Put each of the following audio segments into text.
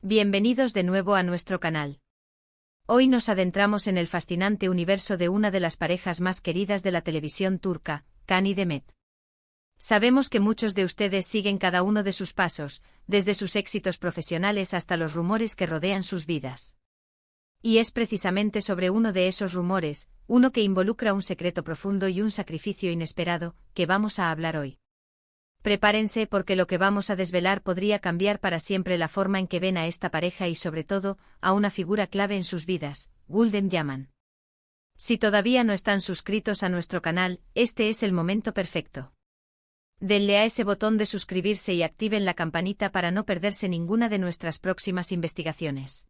Bienvenidos de nuevo a nuestro canal. Hoy nos adentramos en el fascinante universo de una de las parejas más queridas de la televisión turca, Can y Demet. Sabemos que muchos de ustedes siguen cada uno de sus pasos, desde sus éxitos profesionales hasta los rumores que rodean sus vidas. Y es precisamente sobre uno de esos rumores, uno que involucra un secreto profundo y un sacrificio inesperado, que vamos a hablar hoy. Prepárense porque lo que vamos a desvelar podría cambiar para siempre la forma en que ven a esta pareja y sobre todo, a una figura clave en sus vidas, Gulden Yaman. Si todavía no están suscritos a nuestro canal, este es el momento perfecto. Denle a ese botón de suscribirse y activen la campanita para no perderse ninguna de nuestras próximas investigaciones.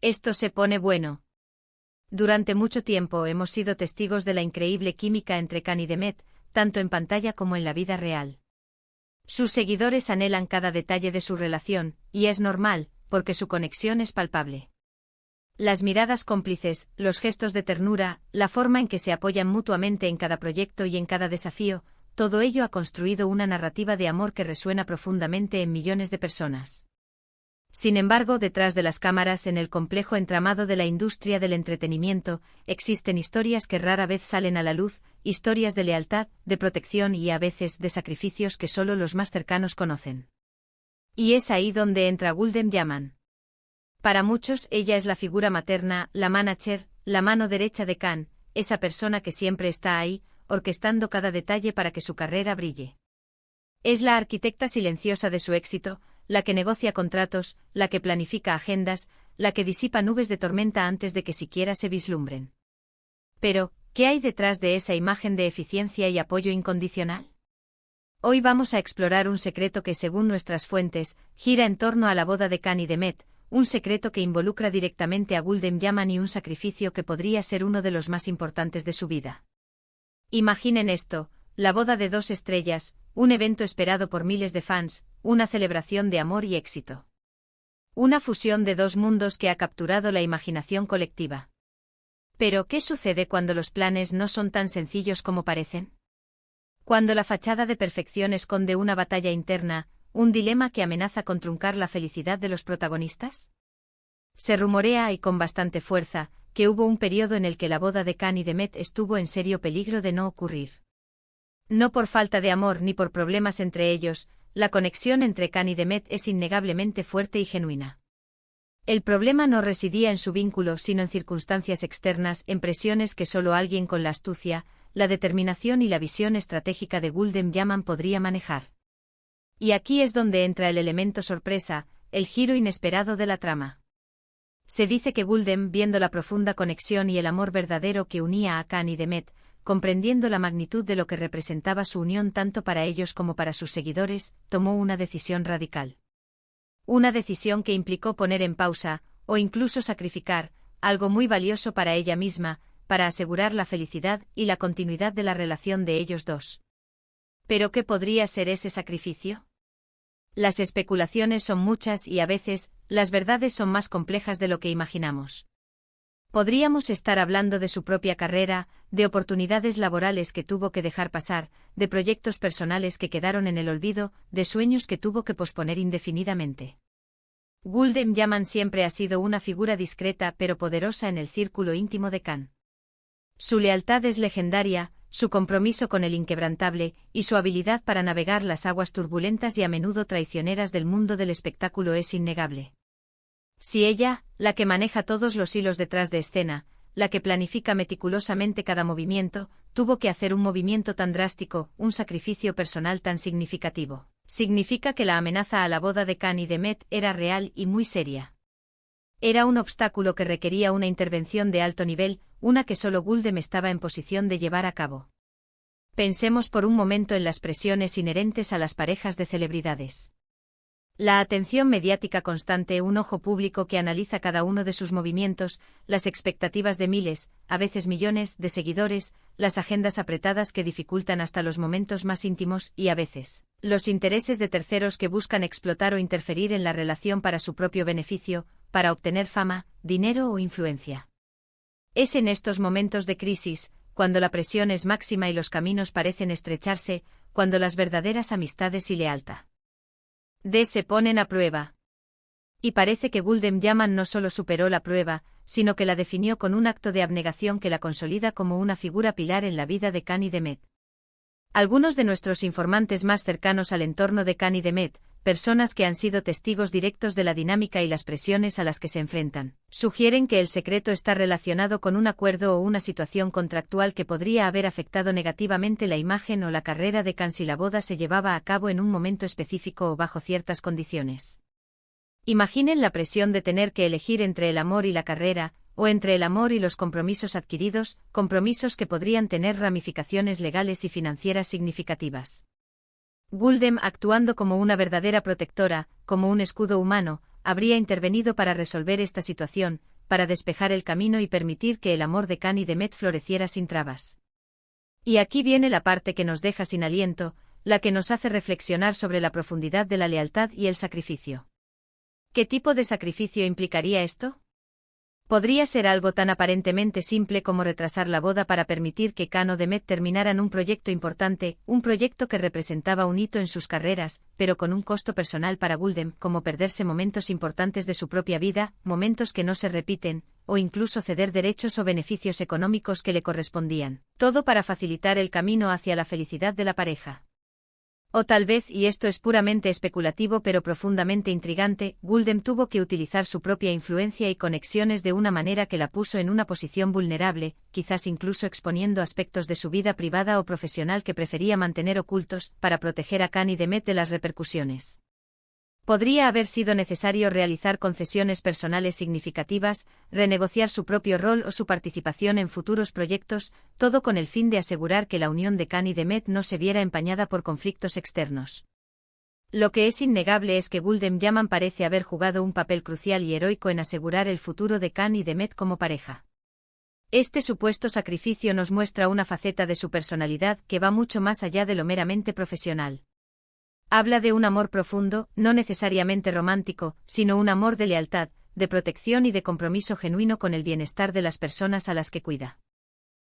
Esto se pone bueno. Durante mucho tiempo hemos sido testigos de la increíble química entre Can y Demet, tanto en pantalla como en la vida real. Sus seguidores anhelan cada detalle de su relación, y es normal, porque su conexión es palpable. Las miradas cómplices, los gestos de ternura, la forma en que se apoyan mutuamente en cada proyecto y en cada desafío, todo ello ha construido una narrativa de amor que resuena profundamente en millones de personas. Sin embargo, detrás de las cámaras, en el complejo entramado de la industria del entretenimiento, existen historias que rara vez salen a la luz, historias de lealtad, de protección y a veces de sacrificios que solo los más cercanos conocen. Y es ahí donde entra Gulden Yaman. Para muchos, ella es la figura materna, la manager, la mano derecha de Can, esa persona que siempre está ahí, orquestando cada detalle para que su carrera brille. Es la arquitecta silenciosa de su éxito, la que negocia contratos, la que planifica agendas, la que disipa nubes de tormenta antes de que siquiera se vislumbren. Pero, ¿qué hay detrás de esa imagen de eficiencia y apoyo incondicional? Hoy vamos a explorar un secreto que, según nuestras fuentes, gira en torno a la boda de Can y Demet, un secreto que involucra directamente a Gulden Yaman y un sacrificio que podría ser uno de los más importantes de su vida. Imaginen esto. La boda de dos estrellas, un evento esperado por miles de fans, una celebración de amor y éxito. Una fusión de dos mundos que ha capturado la imaginación colectiva. Pero, ¿qué sucede cuando los planes no son tan sencillos como parecen? Cuando la fachada de perfección esconde una batalla interna, un dilema que amenaza con truncar la felicidad de los protagonistas. Se rumorea, y con bastante fuerza, que hubo un periodo en el que la boda de Can y Demet estuvo en serio peligro de no ocurrir. No por falta de amor ni por problemas entre ellos, la conexión entre Can y Demet es innegablemente fuerte y genuina. El problema no residía en su vínculo sino en circunstancias externas, en presiones que solo alguien con la astucia, la determinación y la visión estratégica de Gulden Yaman podría manejar. Y aquí es donde entra el elemento sorpresa, el giro inesperado de la trama. Se dice que Gulden, viendo la profunda conexión y el amor verdadero que unía a Can y Demet, comprendiendo la magnitud de lo que representaba su unión tanto para ellos como para sus seguidores, tomó una decisión radical. Una decisión que implicó poner en pausa, o incluso sacrificar, algo muy valioso para ella misma, para asegurar la felicidad y la continuidad de la relación de ellos dos. ¿Pero qué podría ser ese sacrificio? Las especulaciones son muchas y a veces, las verdades son más complejas de lo que imaginamos. Podríamos estar hablando de su propia carrera, de oportunidades laborales que tuvo que dejar pasar, de proyectos personales que quedaron en el olvido, de sueños que tuvo que posponer indefinidamente. Gulden Yaman siempre ha sido una figura discreta pero poderosa en el círculo íntimo de Can. Su lealtad es legendaria, su compromiso con el inquebrantable, y su habilidad para navegar las aguas turbulentas y a menudo traicioneras del mundo del espectáculo es innegable. Si ella, la que maneja todos los hilos detrás de escena, la que planifica meticulosamente cada movimiento, tuvo que hacer un movimiento tan drástico, un sacrificio personal tan significativo, significa que la amenaza a la boda de Can y Demet era real y muy seria. Era un obstáculo que requería una intervención de alto nivel, una que solo Gulden estaba en posición de llevar a cabo. Pensemos por un momento en las presiones inherentes a las parejas de celebridades. La atención mediática constante, un ojo público que analiza cada uno de sus movimientos, las expectativas de miles, a veces millones, de seguidores, las agendas apretadas que dificultan hasta los momentos más íntimos y a veces, los intereses de terceros que buscan explotar o interferir en la relación para su propio beneficio, para obtener fama, dinero o influencia. Es en estos momentos de crisis, cuando la presión es máxima y los caminos parecen estrecharse, cuando las verdaderas amistades y lealtad se ponen a prueba. Y parece que Gulden Yaman no solo superó la prueba, sino que la definió con un acto de abnegación que la consolida como una figura pilar en la vida de Cani Demet. Algunos de nuestros informantes más cercanos al entorno de Cani Demet, personas que han sido testigos directos de la dinámica y las presiones a las que se enfrentan, sugieren que el secreto está relacionado con un acuerdo o una situación contractual que podría haber afectado negativamente la imagen o la carrera de Can si la boda se llevaba a cabo en un momento específico o bajo ciertas condiciones. Imaginen la presión de tener que elegir entre el amor y la carrera, o entre el amor y los compromisos adquiridos, compromisos que podrían tener ramificaciones legales y financieras significativas. Gulden, actuando como una verdadera protectora, como un escudo humano, habría intervenido para resolver esta situación, para despejar el camino y permitir que el amor de Cani Demet floreciera sin trabas. Y aquí viene la parte que nos deja sin aliento, la que nos hace reflexionar sobre la profundidad de la lealtad y el sacrificio. ¿Qué tipo de sacrificio implicaría esto? Podría ser algo tan aparentemente simple como retrasar la boda para permitir que Can o Demet terminaran un proyecto importante, un proyecto que representaba un hito en sus carreras, pero con un costo personal para Gulden, como perderse momentos importantes de su propia vida, momentos que no se repiten, o incluso ceder derechos o beneficios económicos que le correspondían, todo para facilitar el camino hacia la felicidad de la pareja. O tal vez, y esto es puramente especulativo pero profundamente intrigante, Gulden tuvo que utilizar su propia influencia y conexiones de una manera que la puso en una posición vulnerable, quizás incluso exponiendo aspectos de su vida privada o profesional que prefería mantener ocultos, para proteger a Cani Demet de las repercusiones. Podría haber sido necesario realizar concesiones personales significativas, renegociar su propio rol o su participación en futuros proyectos, todo con el fin de asegurar que la unión de Cani Demet no se viera empañada por conflictos externos. Lo que es innegable es que Gulden Yaman parece haber jugado un papel crucial y heroico en asegurar el futuro de Cani Demet como pareja. Este supuesto sacrificio nos muestra una faceta de su personalidad que va mucho más allá de lo meramente profesional. Habla de un amor profundo, no necesariamente romántico, sino un amor de lealtad, de protección y de compromiso genuino con el bienestar de las personas a las que cuida.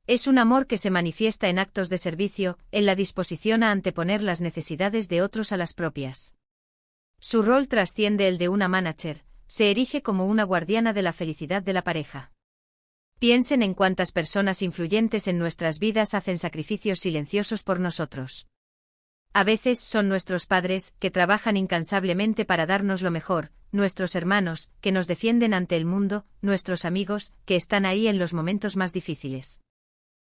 Es un amor que se manifiesta en actos de servicio, en la disposición a anteponer las necesidades de otros a las propias. Su rol trasciende el de una manager, se erige como una guardiana de la felicidad de la pareja. Piensen en cuántas personas influyentes en nuestras vidas hacen sacrificios silenciosos por nosotros. A veces son nuestros padres, que trabajan incansablemente para darnos lo mejor, nuestros hermanos, que nos defienden ante el mundo, nuestros amigos, que están ahí en los momentos más difíciles.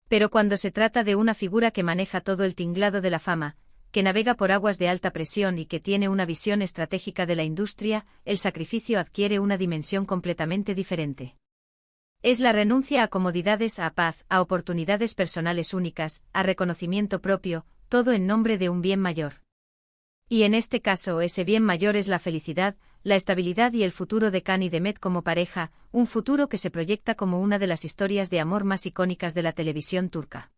Pero cuando se trata de una figura que maneja todo el tinglado de la fama, que navega por aguas de alta presión y que tiene una visión estratégica de la industria, el sacrificio adquiere una dimensión completamente diferente. Es la renuncia a comodidades, a paz, a oportunidades personales únicas, a reconocimiento propio, todo en nombre de un bien mayor. Y en este caso ese bien mayor es la felicidad, la estabilidad y el futuro de Cani Demet como pareja, un futuro que se proyecta como una de las historias de amor más icónicas de la televisión turca.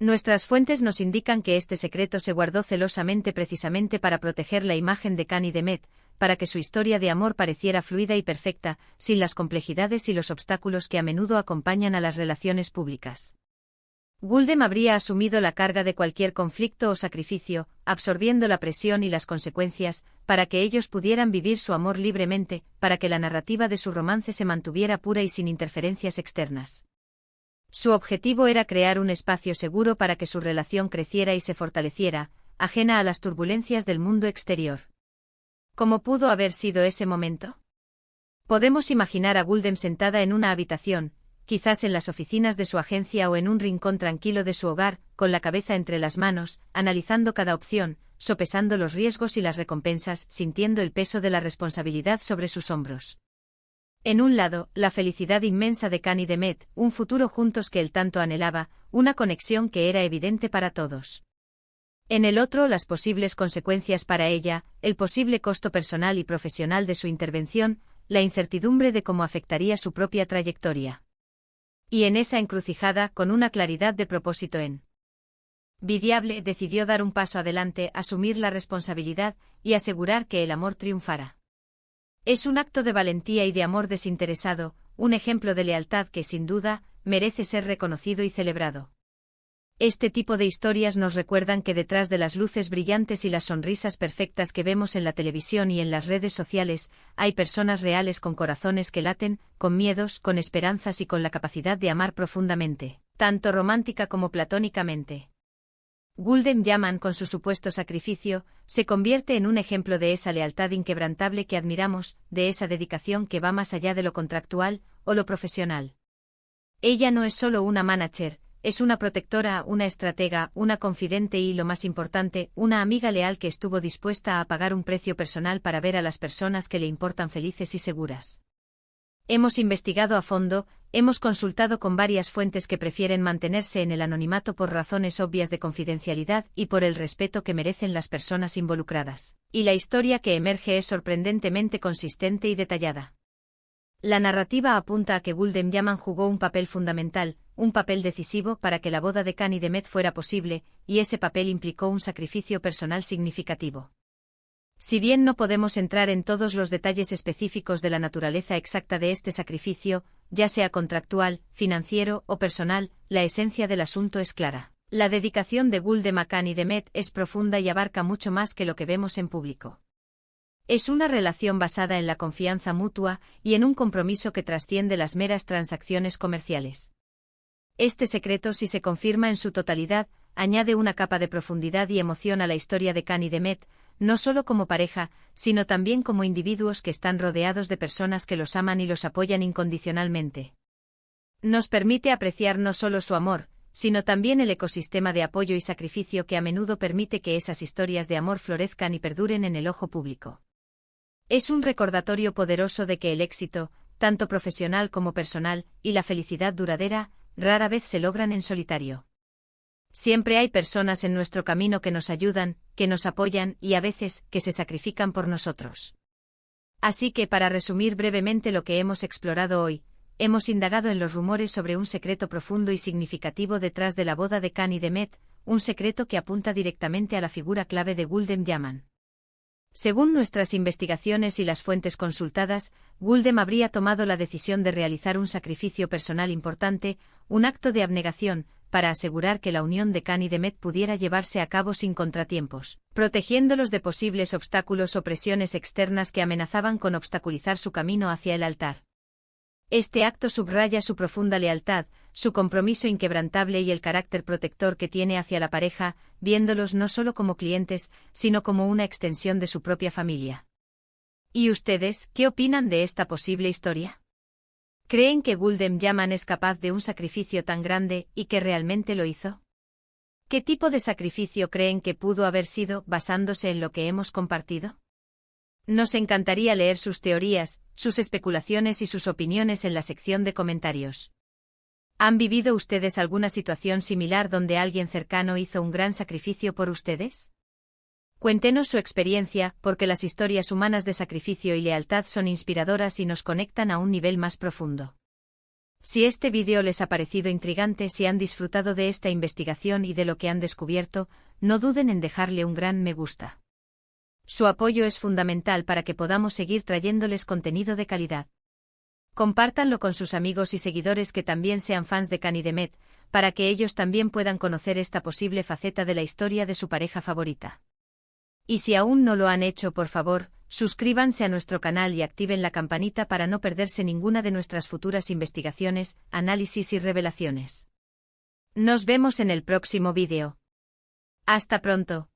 Nuestras fuentes nos indican que este secreto se guardó celosamente precisamente para proteger la imagen de Cani Demet, para que su historia de amor pareciera fluida y perfecta, sin las complejidades y los obstáculos que a menudo acompañan a las relaciones públicas. Gulden habría asumido la carga de cualquier conflicto o sacrificio, absorbiendo la presión y las consecuencias, para que ellos pudieran vivir su amor libremente, para que la narrativa de su romance se mantuviera pura y sin interferencias externas. Su objetivo era crear un espacio seguro para que su relación creciera y se fortaleciera, ajena a las turbulencias del mundo exterior. ¿Cómo pudo haber sido ese momento? Podemos imaginar a Gulden sentada en una habitación, quizás en las oficinas de su agencia o en un rincón tranquilo de su hogar, con la cabeza entre las manos, analizando cada opción, sopesando los riesgos y las recompensas, sintiendo el peso de la responsabilidad sobre sus hombros. En un lado, la felicidad inmensa de Cani Demet, un futuro juntos que él tanto anhelaba, una conexión que era evidente para todos. En el otro, las posibles consecuencias para ella, el posible costo personal y profesional de su intervención, la incertidumbre de cómo afectaría su propia trayectoria. Y en esa encrucijada, con una claridad de propósito envidiable, decidió dar un paso adelante, asumir la responsabilidad y asegurar que el amor triunfara. Es un acto de valentía y de amor desinteresado, un ejemplo de lealtad que, sin duda, merece ser reconocido y celebrado. Este tipo de historias nos recuerdan que detrás de las luces brillantes y las sonrisas perfectas que vemos en la televisión y en las redes sociales, hay personas reales con corazones que laten, con miedos, con esperanzas y con la capacidad de amar profundamente, tanto romántica como platónicamente. Gulden Yaman, con su supuesto sacrificio, se convierte en un ejemplo de esa lealtad inquebrantable que admiramos, de esa dedicación que va más allá de lo contractual o lo profesional. Ella no es solo una manager, es una protectora, una estratega, una confidente y, lo más importante, una amiga leal que estuvo dispuesta a pagar un precio personal para ver a las personas que le importan felices y seguras. Hemos investigado a fondo, hemos consultado con varias fuentes que prefieren mantenerse en el anonimato por razones obvias de confidencialidad y por el respeto que merecen las personas involucradas. Y la historia que emerge es sorprendentemente consistente y detallada. La narrativa apunta a que Gulden Yaman jugó un papel fundamental, un papel decisivo para que la boda de Khan y Demet fuera posible, y ese papel implicó un sacrificio personal significativo. Si bien no podemos entrar en todos los detalles específicos de la naturaleza exacta de este sacrificio, ya sea contractual, financiero o personal, la esencia del asunto es clara. La dedicación de Gulden a Khan y Demet es profunda y abarca mucho más que lo que vemos en público. Es una relación basada en la confianza mutua y en un compromiso que trasciende las meras transacciones comerciales. Este secreto, si se confirma en su totalidad, añade una capa de profundidad y emoción a la historia de Khan y Demet, no solo como pareja, sino también como individuos que están rodeados de personas que los aman y los apoyan incondicionalmente. Nos permite apreciar no solo su amor, sino también el ecosistema de apoyo y sacrificio que a menudo permite que esas historias de amor florezcan y perduren en el ojo público. Es un recordatorio poderoso de que el éxito, tanto profesional como personal, y la felicidad duradera, rara vez se logran en solitario. Siempre hay personas en nuestro camino que nos ayudan, que nos apoyan y a veces que se sacrifican por nosotros. Así que, para resumir brevemente lo que hemos explorado hoy, hemos indagado en los rumores sobre un secreto profundo y significativo detrás de la boda de Khan y Demet, un secreto que apunta directamente a la figura clave de Gulden Yaman. Según nuestras investigaciones y las fuentes consultadas, Gulden habría tomado la decisión de realizar un sacrificio personal importante, un acto de abnegación, para asegurar que la unión de Khan y Demet pudiera llevarse a cabo sin contratiempos, protegiéndolos de posibles obstáculos o presiones externas que amenazaban con obstaculizar su camino hacia el altar. Este acto subraya su profunda lealtad, su compromiso inquebrantable y el carácter protector que tiene hacia la pareja, viéndolos no solo como clientes, sino como una extensión de su propia familia. ¿Y ustedes, qué opinan de esta posible historia? ¿Creen que Gulden Yaman es capaz de un sacrificio tan grande y que realmente lo hizo? ¿Qué tipo de sacrificio creen que pudo haber sido, basándose en lo que hemos compartido? Nos encantaría leer sus teorías, sus especulaciones y sus opiniones en la sección de comentarios. ¿Han vivido ustedes alguna situación similar donde alguien cercano hizo un gran sacrificio por ustedes? Cuéntenos su experiencia, porque las historias humanas de sacrificio y lealtad son inspiradoras y nos conectan a un nivel más profundo. Si este vídeo les ha parecido intrigante, si han disfrutado de esta investigación y de lo que han descubierto, no duden en dejarle un gran me gusta. Su apoyo es fundamental para que podamos seguir trayéndoles contenido de calidad. Compártanlo con sus amigos y seguidores que también sean fans de Khan y Demet, para que ellos también puedan conocer esta posible faceta de la historia de su pareja favorita. Y si aún no lo han hecho, por favor, suscríbanse a nuestro canal y activen la campanita para no perderse ninguna de nuestras futuras investigaciones, análisis y revelaciones. Nos vemos en el próximo vídeo. Hasta pronto.